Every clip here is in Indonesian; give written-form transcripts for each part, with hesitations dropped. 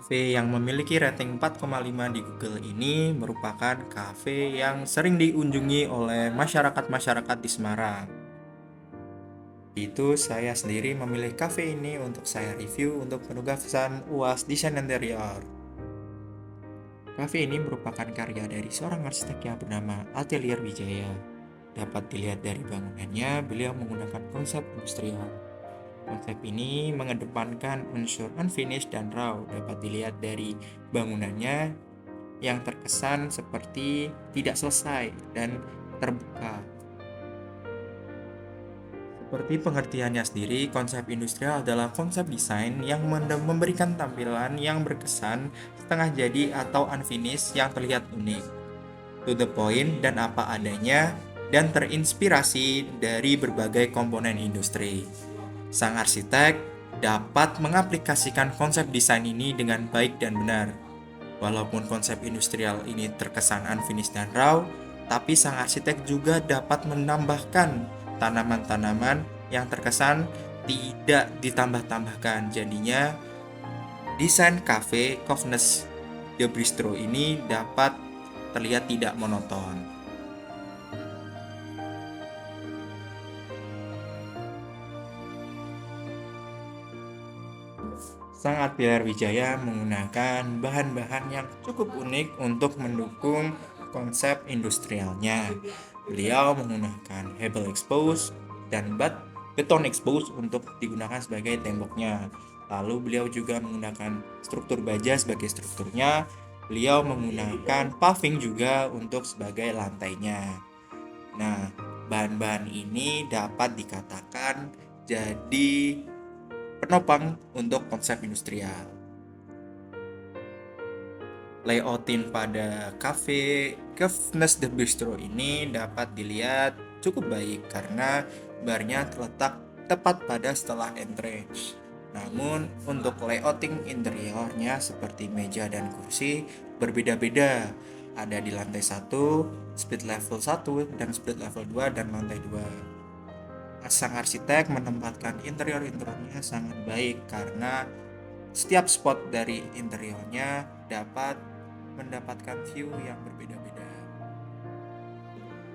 Kafe yang memiliki rating 4,5 di Google ini merupakan kafe yang sering dikunjungi oleh masyarakat-masyarakat di Semarang. Itu saya sendiri memilih kafe ini untuk saya review untuk penugasan UAS Desain Interior. Kafe ini merupakan karya dari seorang arsitek yang bernama Atelier Wijaya. Dapat dilihat dari bangunannya, beliau menggunakan konsep industrial. Konsep ini mengedepankan unsur unfinished dan raw. Dapat dilihat dari bangunannya yang terkesan seperti tidak selesai dan terbuka. Seperti pengertiannya sendiri, konsep industrial adalah konsep desain yang memberikan tampilan yang berkesan, setengah jadi atau unfinished yang terlihat unik, to the point dan apa adanya, dan terinspirasi dari berbagai komponen industri. Sang arsitek dapat mengaplikasikan konsep desain ini dengan baik dan benar. Walaupun konsep industrial ini terkesan unfinished dan raw, tapi sang arsitek juga dapat menambahkan tanaman-tanaman yang terkesan tidak ditambah-tambahkan. Jadinya, desain cafe Kovnes de Bistro ini dapat terlihat tidak monoton. Sang Atelier Wijaya menggunakan bahan-bahan yang cukup unik untuk mendukung konsep industrialnya. Beliau menggunakan hebel expose dan beton expose untuk digunakan sebagai temboknya. Lalu beliau juga menggunakan struktur baja sebagai strukturnya. Beliau menggunakan paving juga untuk sebagai lantainya. Nah, bahan-bahan ini dapat dikatakan jadi penopang untuk konsep industrial. Layoutin pada cafe Kovnes de Bistro ini dapat dilihat cukup baik karena barnya terletak tepat pada setelah entrance. Namun untuk layouting interiornya seperti meja dan kursi berbeda-beda. Ada di lantai 1, split level 1 dan split level 2 dan lantai 2. Sang arsitek menempatkan interior-interiornya sangat baik karena setiap spot dari interiornya dapat mendapatkan view yang berbeda-beda.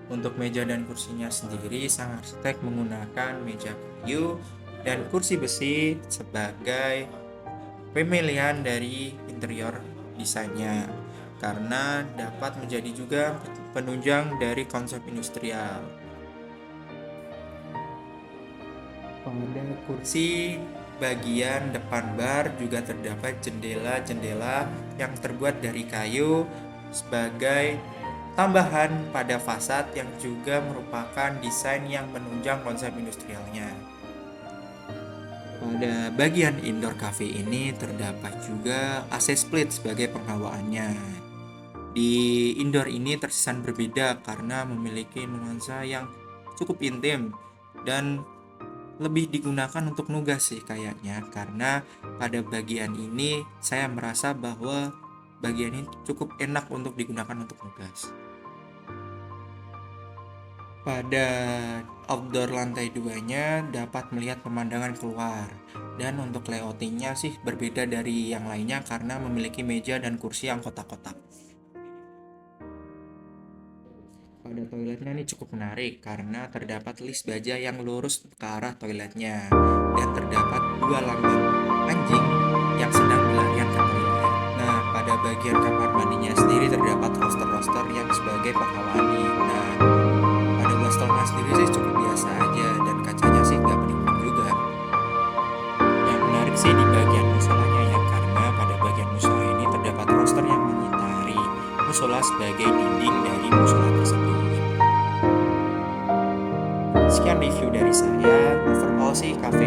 Untuk meja dan kursinya sendiri, sang arsitek menggunakan meja kayu dan kursi besi sebagai pemilihan dari interior desainnya karena dapat menjadi juga penunjang dari konsep industrial. Pada kursi bagian depan bar juga terdapat jendela-jendela yang terbuat dari kayu sebagai tambahan pada fasad yang juga merupakan desain yang menunjang konsep industrialnya. Pada bagian indoor cafe ini terdapat juga AC split sebagai penghawaannya. Di indoor ini terkesan berbeda karena memiliki nuansa yang cukup intim dan lebih digunakan untuk nugas sih kayaknya, karena pada bagian ini saya merasa bahwa bagian ini cukup enak untuk digunakan untuk nugas. Pada outdoor lantai 2-nya dapat melihat pemandangan keluar, dan untuk layoutingnya sih berbeda dari yang lainnya karena memiliki meja dan kursi yang kotak-kotak. Pada toiletnya ini cukup menarik karena terdapat list baja yang lurus ke arah toiletnya dan terdapat dua lambang anjing yang sedang berlarian ke toilet. Nah, pada bagian kamar mandinya sendiri terdapat roster-roster yang sebagai penghawaan nih. Nah, pada wastelnya sendiri sih cukup biasa aja dan kacanya sih nggak penting juga. Yang menarik sih di bagian musolanya ya, karena pada bagian musola ini terdapat roster yang menyitari musola sebagai dinding dari musola tersebut. Sekian review dari saya. Overall sih cafe